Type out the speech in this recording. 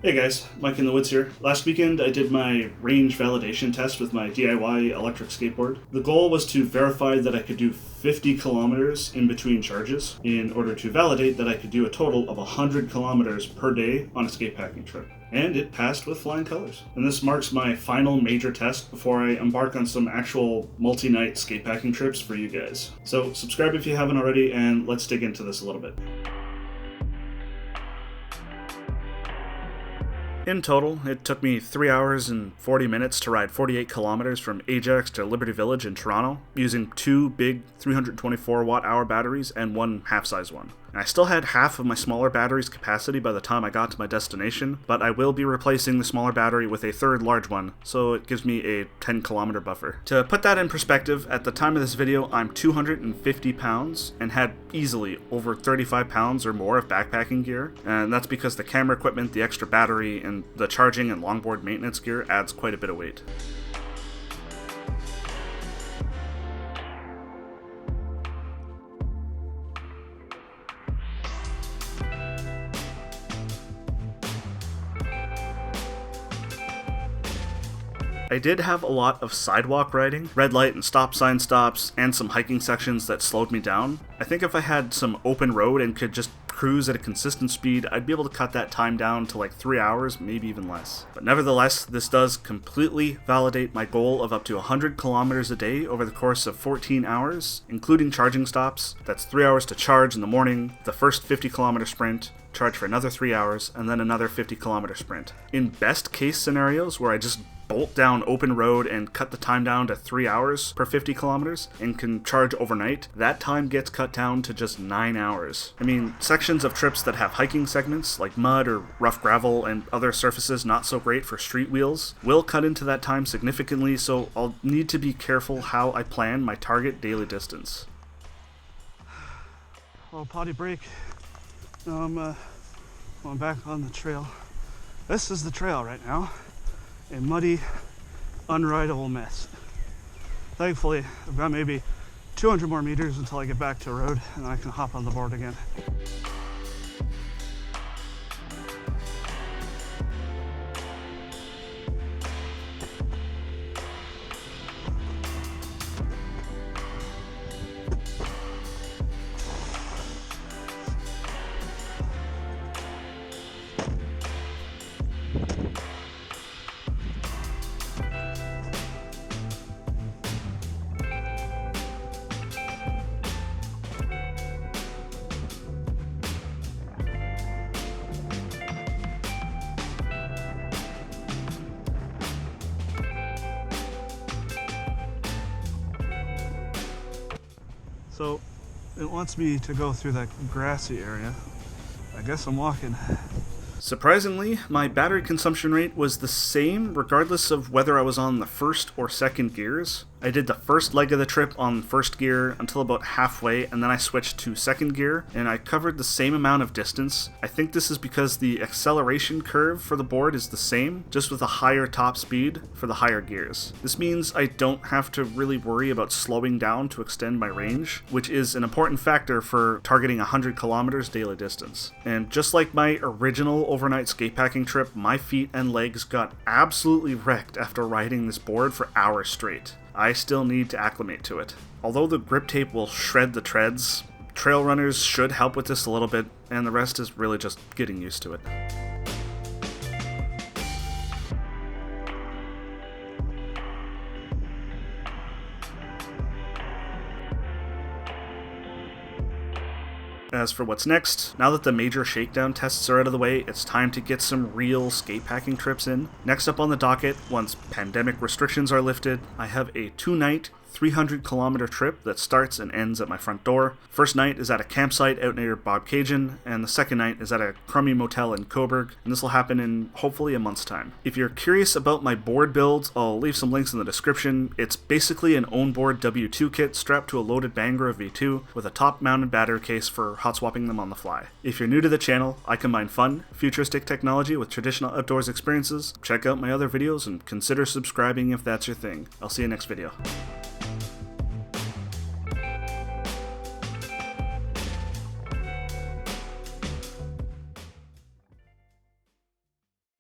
Hey guys, Mike in the Woods here. Last weekend I did my range validation test with my DIY electric skateboard. The goal was to verify that I could do 50 kilometers in between charges in order to validate that I could do a total of 100 kilometers per day on a skatepacking trip. And it passed with flying colors. And this marks my final major test before I embark on some actual multi-night skatepacking trips for you guys. So subscribe if you haven't already, and let's dig into this a little bit. In total, it took me 3 hours and 40 minutes to ride 48 kilometers from Ajax to Liberty Village in Toronto, using two big 324 watt-hour batteries and one half-size one. And I still had half of my smaller battery's capacity by the time I got to my destination, but I will be replacing the smaller battery with a third large one, so it gives me a 10-kilometer buffer. To put that in perspective, at the time of this video, I'm 250 pounds and had easily over 35 pounds or more of backpacking gear, and that's because the camera equipment, the extra battery, and the charging and longboard maintenance gear adds quite a bit of weight. I did have a lot of sidewalk riding, red light and stop sign stops, and some hiking sections that slowed me down. I think if I had some open road and could just cruise at a consistent speed, I'd be able to cut that time down to like 3 hours, maybe even less. But nevertheless, this does completely validate my goal of up to 100 kilometers a day over the course of 14 hours, including charging stops. That's 3 hours to charge in the morning, the first 50-kilometer sprint, charge for another 3 hours, and then another 50-kilometer sprint. In best case scenarios where I just bolt down open road and cut the time down to 3 hours per 50 kilometers and can charge overnight, that time gets cut down to just 9 hours. I mean, sections of trips that have hiking segments like mud or rough gravel and other surfaces not so great for street wheels will cut into that time significantly, so I'll need to be careful how I plan my target daily distance. Little potty break. Now I'm going back on the trail. This is the trail right now. A muddy, unrideable mess. Thankfully, I've got maybe 200 more meters until I get back to a road and I can hop on the board again. So it wants me to go through that grassy area. I guess I'm walking. Surprisingly, my battery consumption rate was the same regardless of whether I was on the first or second gears. I did the first leg of the trip on first gear until about halfway, and then I switched to second gear, and I covered the same amount of distance. I think this is because the acceleration curve for the board is the same, just with a higher top speed for the higher gears. This means I don't have to really worry about slowing down to extend my range, which is an important factor for targeting 100 kilometers daily distance. And just like my original overnight skatepacking trip, my feet and legs got absolutely wrecked after riding this board for hours straight. I still need to acclimate to it. Although the grip tape will shred the treads, trail runners should help with this a little bit, and the rest is really just getting used to it. As for what's next, now that the major shakedown tests are out of the way, it's time to get some real skatepacking trips in. Next up on the docket, once pandemic restrictions are lifted, I have a 2-night, 300-kilometer trip that starts and ends at my front door. First night is at a campsite out near Bobcaygeon, and the second night is at a crummy motel in Coburg, and this will happen in hopefully a month's time. If you're curious about my board builds, I'll leave some links in the description. It's basically an own-board W2 kit strapped to a loaded Bangor V2 with a top-mounted battery case for hot swapping them on the fly. If you're new to the channel, I combine fun, futuristic technology with traditional outdoors experiences. Check out my other videos and consider subscribing if that's your thing. I'll see you next video.